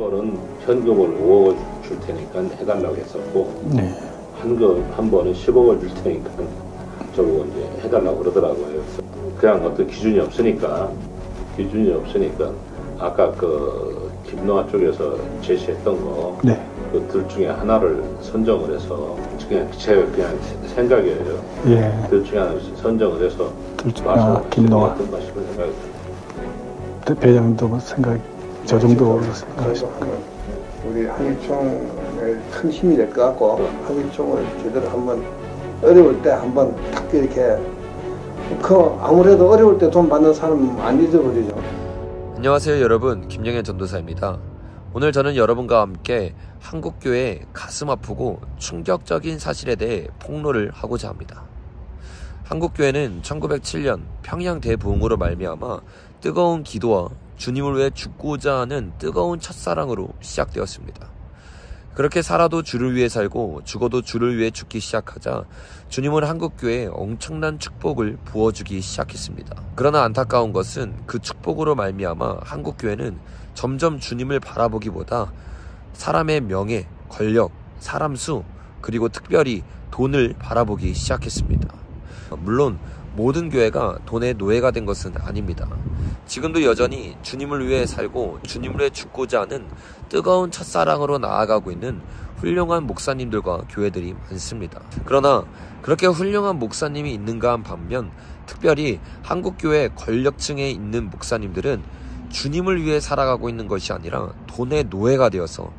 번은 현금을 5억을 줄 테니까 해달라고 했었고, 네. 한 번은 10억을 줄 테니까 저보고 이제 해달라고 그러더라고요. 그래서 그냥 어떤 기준이 없으니까 아까 그 김노아 쪽에서 제시했던 거, 네. 그 둘 중에 하나를 선정을 해서 그냥 제 생각이에요. 예. 둘 중에 하나를 선정을 해서 김노아 어떤 말씀을 생각이 대표님도 저 정도로 생각하십니까? 우리 한기총에 큰 힘이 될 것 같고 한기총을 제대로 한번 어려울 때 한번 탁 이렇게 아무래도 어려울 때 돈 받는 사람 안 잊어버리죠. 안녕하세요 여러분, 김영현 전도사입니다. 오늘 저는 여러분과 함께 한국교회의 가슴 아프고 충격적인 사실에 대해 폭로를 하고자 합니다. 한국교회는 1907년 평양 대부흥으로 말미암아 뜨거운 기도와 주님을 위해 죽고자 하는 뜨거운 첫사랑으로 시작되었습니다. 그렇게 살아도 주를 위해 살고 죽어도 주를 위해 죽기 시작하자 주님은 한국교회에 엄청난 축복을 부어주기 시작했습니다. 그러나 안타까운 것은 그 축복으로 말미암아 한국교회는 점점 주님을 바라보기보다 사람의 명예, 권력, 사람 수, 그리고 특별히 돈을 바라보기 시작했습니다. 물론 모든 교회가 돈의 노예가 된 것은 아닙니다. 지금도 여전히 주님을 위해 살고 주님을 위해 죽고자 하는 뜨거운 첫사랑으로 나아가고 있는 훌륭한 목사님들과 교회들이 많습니다. 그러나 그렇게 훌륭한 목사님이 있는가 한 반면 특별히 한국교회 권력층에 있는 목사님들은 주님을 위해 살아가고 있는 것이 아니라 돈의 노예가 되어서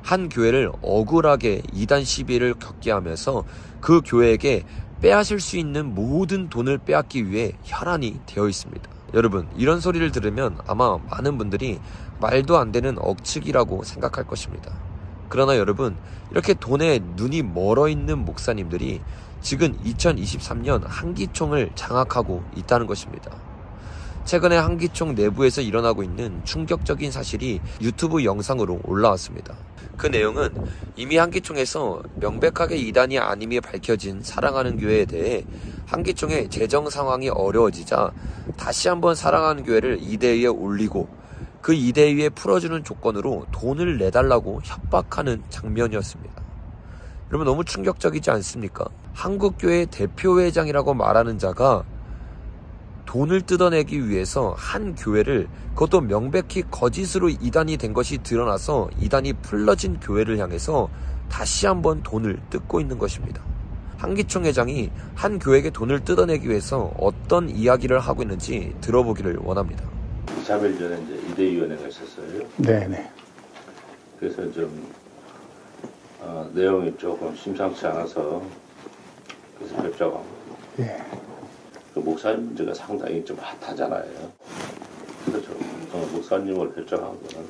한 교회를 억울하게 이단 시비를 겪게 하면서 그 교회에게 빼앗을 수 있는 모든 돈을 빼앗기 위해 혈안이 되어 있습니다. 여러분, 이런 소리를 들으면 아마 많은 분들이 말도 안 되는 억측이라고 생각할 것입니다. 그러나 여러분, 이렇게 돈에 눈이 멀어 있는 목사님들이 지금 2023년 한기총을 장악하고 있다는 것입니다. 최근에 한기총 내부에서 일어나고 있는 충격적인 사실이 유튜브 영상으로 올라왔습니다. 그 내용은 이미 한기총에서 명백하게 이단이 아님이 밝혀진 사랑하는 교회에 대해 한기총의 재정 상황이 어려워지자 다시 한번 사랑하는 교회를 이대위에 올리고 그 이대위에 풀어주는 조건으로 돈을 내달라고 협박하는 장면이었습니다. 여러분, 너무 충격적이지 않습니까? 한국교회 대표회장이라고 말하는 자가 돈을 뜯어내기 위해서 한 교회를, 그것도 명백히 거짓으로 이단이 된 것이 드러나서 이단이 풀러진 교회를 향해서 다시 한번 돈을 뜯고 있는 것입니다. 한기총 회장이 한 교회에게 돈을 뜯어내기 위해서 어떤 이야기를 하고 있는지 들어보기를 원합니다. 3일 전에 이제 이대위원회가 있었어요. 네네. 그래서 좀 내용이 조금 심상치 않아서 그래서 뵙자고 한 거예요. 예. 그 목사님 문제가 상당히 좀 핫하잖아요. 그래서 목사님을 뵙자고 한 거는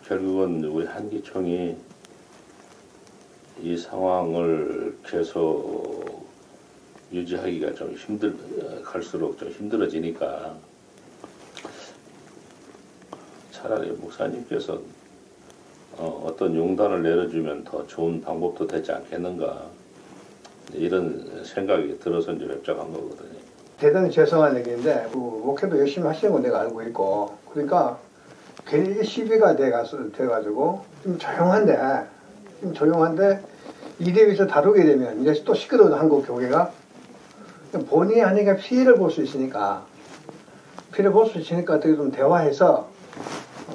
결국은 우리 한기총이 이 상황을 계속 유지하기가 좀 갈수록 좀 힘들어지니까 차라리 목사님께서 어떤 용단을 내려주면 더 좋은 방법도 되지 않겠는가, 이런 생각이 들어서 이제 뵙자고 한 거거든요. 대단히 죄송한 얘기인데 목회도 열심히 하시는 거 내가 알고 있고, 그러니까 괜히 시비가 돼가지고 좀 조용한데 이대위에서 다루게 되면 이제 또 시끄러운 한국 교회가 본인이 하니까 피해를 볼 수 있으니까 어떻게 좀 대화해서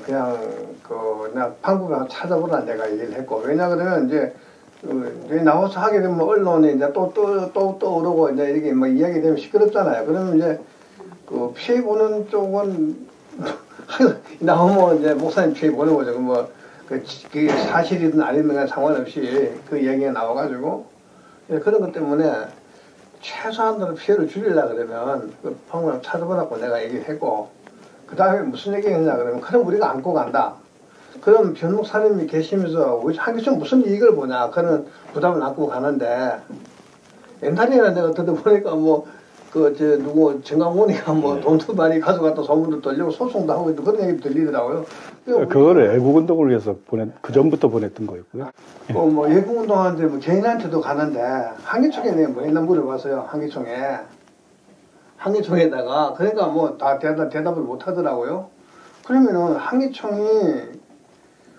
그냥 방법을 찾아보라 내가 얘기를 했고, 왜냐 그러면 이제 나와서 하게 되면 언론에 이제 또 오르고 이제 이렇게 뭐 이야기 되면 시끄럽잖아요. 그러면 이제 그 피해 보는 쪽은 나오면 이제 목사님 피해 보는 거죠. 그게 사실이든 아니든 상관없이 그 이야기가 나와가지고 그런 것 때문에 최소한으로 피해를 줄이려고 그러면 그 방법을 찾아보라고 내가 얘기했고, 그 다음에 무슨 얘기했냐 그러면 그럼 우리가 안고 간다. 그럼 변 목사님이 계시면서 우리 한기총 무슨 이익을 보냐, 그런 부담을 안고 가는데, 옛날에는 내가 들어보니까 정강훈이가 돈도 많이 가져갔다 소문도 들리고 소송도 하고 있고 그런 얘기 들리더라고요. 그거를 애국운동을 위해서 그 전부터 보냈던 거였고요. 애국운동하는데 개인한테도 가는데 한기총에 내가 맨날 물어봤어요. 한기총에다가 그러니까 다 대답을 못 하더라고요. 그러면은 한기총이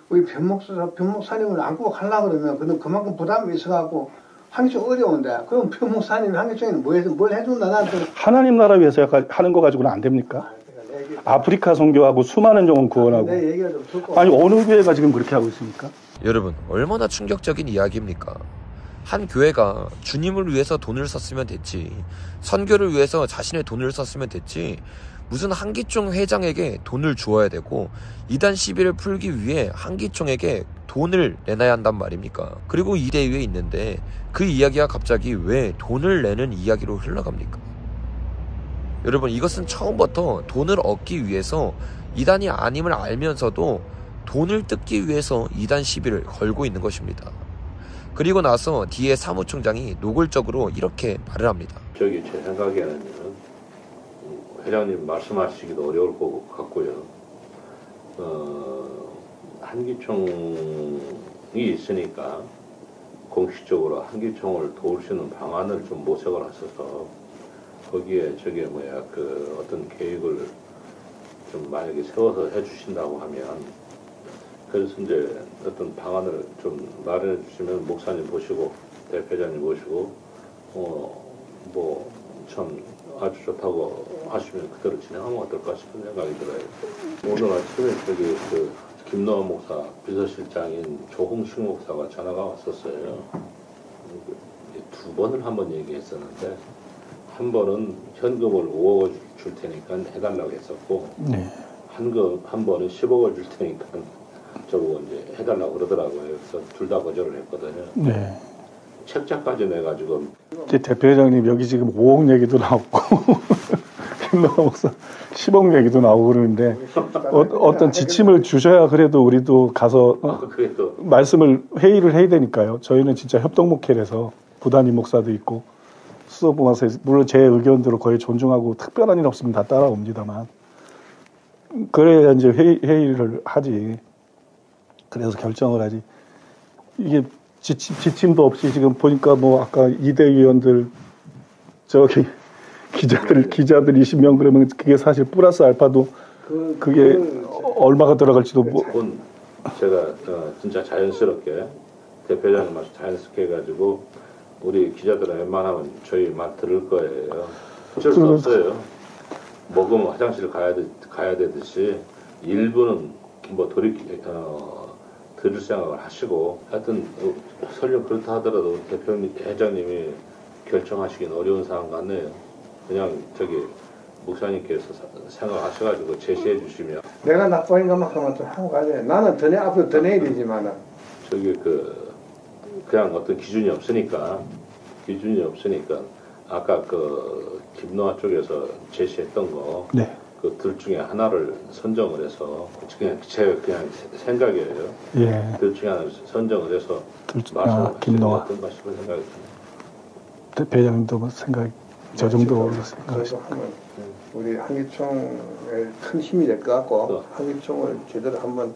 우리 변목사님을 안고 가려고 그러면 그만큼 부담이 있어갖고 한기총 어려운데 그럼 변목사님이 한기총에는 뭘 해준다 나한테. 하나님 나라 위해서 약간 하는 거 가지고는 안 됩니까? 아프리카 선교하고 수많은 영혼 구원하고. 내 얘기가 좀 듣고. 아니 어느 교회가 지금 그렇게 하고 있습니까? 여러분, 얼마나 충격적인 이야기입니까? 한 교회가 주님을 위해서 돈을 썼으면 됐지, 선교를 위해서 자신의 돈을 썼으면 됐지, 무슨 한기총 회장에게 돈을 주어야 되고 이단 시비를 풀기 위해 한기총에게 돈을 내놔야 한단 말입니까? 그리고 이 대위에 있는데 그 이야기가 갑자기 왜 돈을 내는 이야기로 흘러갑니까? 여러분, 이것은 처음부터 돈을 얻기 위해서 이단이 아님을 알면서도 돈을 뜯기 위해서 이단 시비를 걸고 있는 것입니다. 그리고 나서 뒤에 사무총장이 노골적으로 이렇게 말을 합니다. 제 생각에는 회장님 말씀하시기도 어려울 것 같고요. 한기총이 있으니까 공식적으로 한기총을 도울 수 있는 방안을 좀 모색을 하셔서 거기에 어떤 계획을 좀 만약에 세워서 해주신다고 하면, 그래서 이제 어떤 방안을 좀 마련해 주시면 목사님 보시고 대표자님 보시고 참 아주 좋다고 하시면 그대로 진행하면 어떨까 싶은 생각이 들어요. 오늘 아침에 김노아 목사 비서실장인 조홍식 목사가 전화가 왔었어요. 두 번을 한번 얘기했었는데, 한 번은 현금을 5억을 줄 테니까 해달라고 했었고, 네. 한 번은 10억을 줄 테니까 저보고 이제 해달라고 그러더라고요. 그래서 둘 다 거절을 했거든요. 네. 책자까지 내가지고. 제 대표회장님 여기 지금 5억 얘기도 나오고 김노아 목사 10억 얘기도 나오고 그러는데 어떤 지침을 주셔야 그래도 우리도 가서 그래도 회의를 해야 되니까요. 저희는 진짜 협동목회라서 부단임 목사도 있고 수석부 목사, 물론 제 의견대로 거의 존중하고 특별한 일 없으면 다 따라옵니다만, 그래야 이제 회의를 하지. 그래서 결정을 하지. 이게 지침도 없이 지금 보니까 아까 이대위원들 저기 기자들 20명 그러면 그게 사실 플러스 알파도 그게 얼마가 들어갈지도 그건 제가 진짜 자연스럽게 대표장님 말씀 자연스럽게 해가지고 우리 기자들은 웬만하면 저희 말 들을 거예요. 어쩔 수 없어요. 먹으면 화장실 가야 되듯이 일부는 들을 생각을 하시고, 하여튼 설령 그렇다 하더라도 회장님이 결정하시긴 어려운 상황 같네요. 그냥 목사님께서 생각하셔가지고 제시해 주시면. 내가 나빠인 것만큼은 좀 하고 가야 돼. 나는 앞으로 더 내야 되지만은. 그냥 어떤 기준이 없으니까 아까 김노아 쪽에서 제시했던 거. 네. 그 둘 중에 하나를 선정을 해서, 그냥 생각이에요. 예. 둘 중에 하나를 선정을 해서 김노아 어떤가 싶은 생각이 듭니다. 대표장님도 생각 저 정도 그래서 한번 우리 한기총에 큰 힘이 될 것 같고, 한기총을 제대로 한번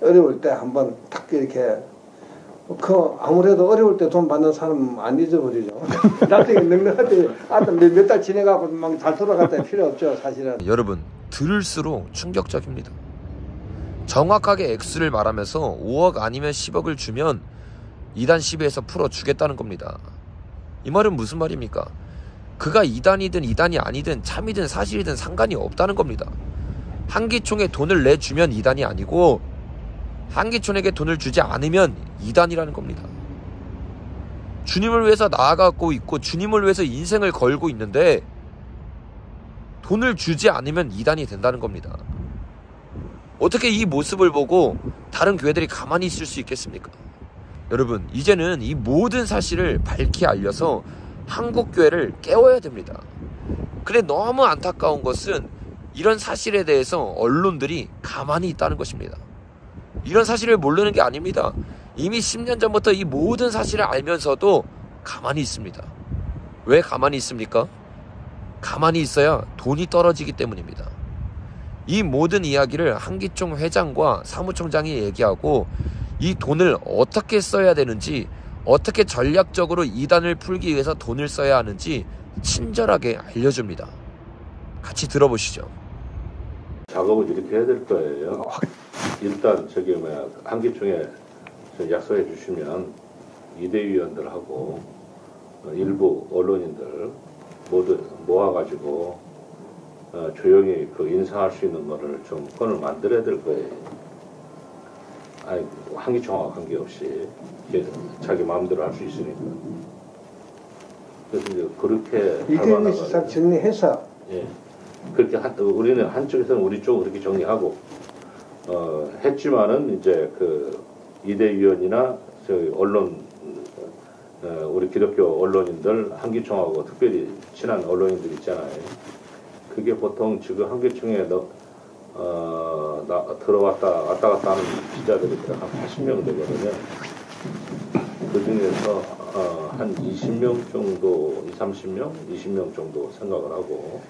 어려울 때 한번 탁 이렇게 아무래도 어려울 때 돈 받는 사람 안 잊어버리죠. 나중에 넉넉할 때 몇 달 지내가고 막 잘 돌아갔다 필요 없죠, 사실은. 여러분, 들을수록 충격적입니다. 정확하게 액수를 말하면서 5억 아니면 10억을 주면 이단 시비에서 풀어주겠다는 겁니다. 이 말은 무슨 말입니까? 그가 이단이든 이단이 아니든 참이든 사실이든 상관이 없다는 겁니다. 한기총에 돈을 내주면 이단이 아니고 한기총에게 돈을 주지 않으면 이단이라는 겁니다. 주님을 위해서 나아가고 있고 주님을 위해서 인생을 걸고 있는데 돈을 주지 않으면 이단이 된다는 겁니다. 어떻게 이 모습을 보고 다른 교회들이 가만히 있을 수 있겠습니까? 여러분, 이제는 이 모든 사실을 밝히 알려서 한국 교회를 깨워야 됩니다. 근데 너무 안타까운 것은 이런 사실에 대해서 언론들이 가만히 있다는 것입니다. 이런 사실을 모르는 게 아닙니다. 이미 10년 전부터 이 모든 사실을 알면서도 가만히 있습니다. 왜 가만히 있습니까? 가만히 있어야 돈이 떨어지기 때문입니다. 이 모든 이야기를 한기총 회장과 사무총장이 얘기하고 이 돈을 어떻게 써야 되는지, 어떻게 전략적으로 이단을 풀기 위해서 돈을 써야 하는지 친절하게 알려줍니다. 같이 들어보시죠. 작업을 이렇게 해야 될 거예요. 일단 저기 뭐야 한기총에 약속해 주시면 이대위원들하고 일부 언론인들 모두 모아가지고 조용히 그 인사할 수 있는 거를 좀 건을 만들어야 될 거예요. 아니 한기총하고 관계없이 자기 마음대로 할 수 있으니까. 그래서 이제 그렇게 이대위 싹 정리해서 예 그렇게 우리는 한쪽에서는 우리 쪽을 그렇게 정리하고 했지만은 이제 그 이대위원이나 저희 언론 우리 기독교 언론인들 한기총하고 특별히 친한 언론인들 있잖아요. 그게 보통 지금 한기총에 들어왔다 왔다 갔다 하는 기자들이 한 80명 되거든요. 그 중에서 한 20명 정도, 30명, 20명 정도 생각을 하고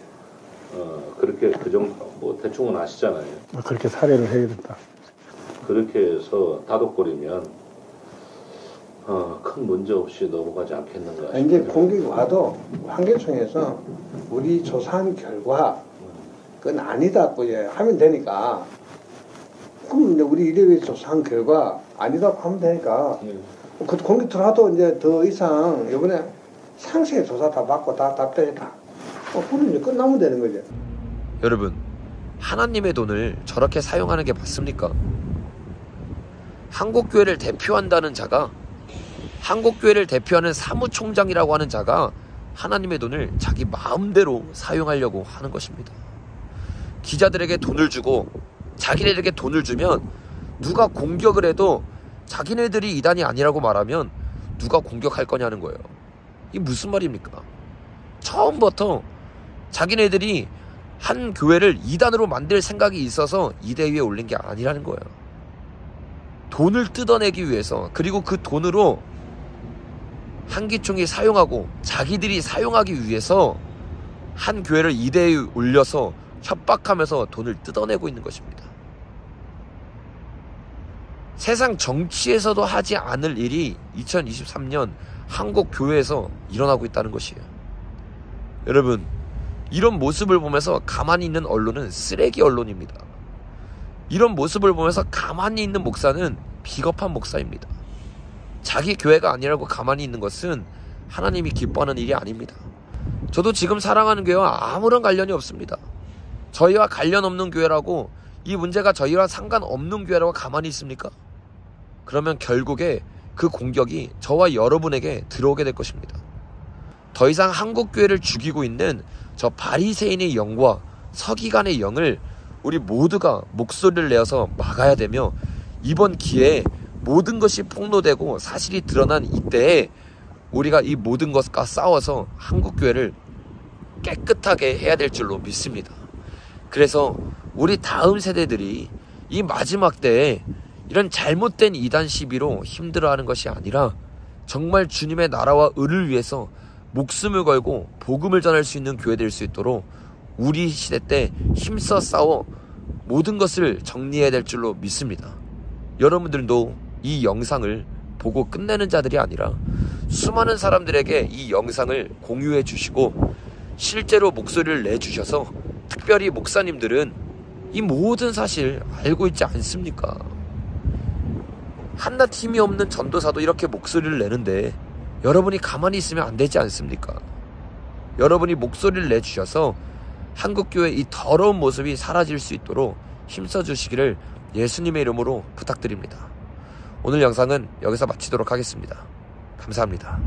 그렇게 그 정도 뭐 대충은 아시잖아요. 그렇게 사례를 해야 된다. 그렇게 해서 다독거리면 큰 문제 없이 넘어가지 않겠는가 싶어요. 이제 공격이 와도 한기총에서 우리 조사한 결과 그건 아니다 하면 되니까 그럼 이제 우리 이대위 조사한 결과 아니다고 하면 되니까 그 공격 들어와도 이제 더 이상 이번에 상세히 조사 다 받고 다 답변했다. 그럼 이제 끝나면 되는 거죠. 여러분, 하나님의 돈을 저렇게 사용하는 게 맞습니까? 한국교회를 대표한다는 자가, 한국교회를 대표하는 사무총장이라고 하는 자가 하나님의 돈을 자기 마음대로 사용하려고 하는 것입니다. 기자들에게 돈을 주고 자기네들에게 돈을 주면 누가 공격을 해도 자기네들이 이단이 아니라고 말하면 누가 공격할 거냐는 거예요. 이게 무슨 말입니까? 처음부터 자기네들이 한 교회를 이단으로 만들 생각이 있어서 이대위에 올린 게 아니라는 거예요. 돈을 뜯어내기 위해서, 그리고 그 돈으로 한기총이 사용하고 자기들이 사용하기 위해서 한 교회를 이대위에 올려서 협박하면서 돈을 뜯어내고 있는 것입니다. 세상 정치에서도 하지 않을 일이 2023년 한국 교회에서 일어나고 있다는 것이에요. 여러분, 이런 모습을 보면서 가만히 있는 언론은 쓰레기 언론입니다. 이런 모습을 보면서 가만히 있는 목사는 비겁한 목사입니다. 자기 교회가 아니라고 가만히 있는 것은 하나님이 기뻐하는 일이 아닙니다. 저도 지금 사랑하는 교회와 아무런 관련이 없습니다. 저희와 관련 없는 교회라고, 이 문제가 저희와 상관없는 교회라고 가만히 있습니까? 그러면 결국에 그 공격이 저와 여러분에게 들어오게 될 것입니다. 더 이상 한국교회를 죽이고 있는 저 바리새인의 영과 서기관의 영을 우리 모두가 목소리를 내어서 막아야 되며, 이번 기회에 모든 것이 폭로되고 사실이 드러난 이때에 우리가 이 모든 것과 싸워서 한국교회를 깨끗하게 해야 될 줄로 믿습니다. 그래서 우리 다음 세대들이 이 마지막 때에 이런 잘못된 이단 시비로 힘들어하는 것이 아니라 정말 주님의 나라와 의를 위해서 목숨을 걸고 복음을 전할 수 있는 교회 될 수 있도록 우리 시대 때 힘써 싸워 모든 것을 정리해야 될 줄로 믿습니다. 여러분들도 이 영상을 보고 끝내는 자들이 아니라 수많은 사람들에게 이 영상을 공유해 주시고 실제로 목소리를 내주셔서, 특별히 목사님들은 이 모든 사실 알고 있지 않습니까? 한낱 힘이 없는 전도사도 이렇게 목소리를 내는데 여러분이 가만히 있으면 안 되지 않습니까? 여러분이 목소리를 내주셔서 한국교회의 이 더러운 모습이 사라질 수 있도록 힘써 주시기를 예수님의 이름으로 부탁드립니다. 오늘 영상은 여기서 마치도록 하겠습니다. 감사합니다.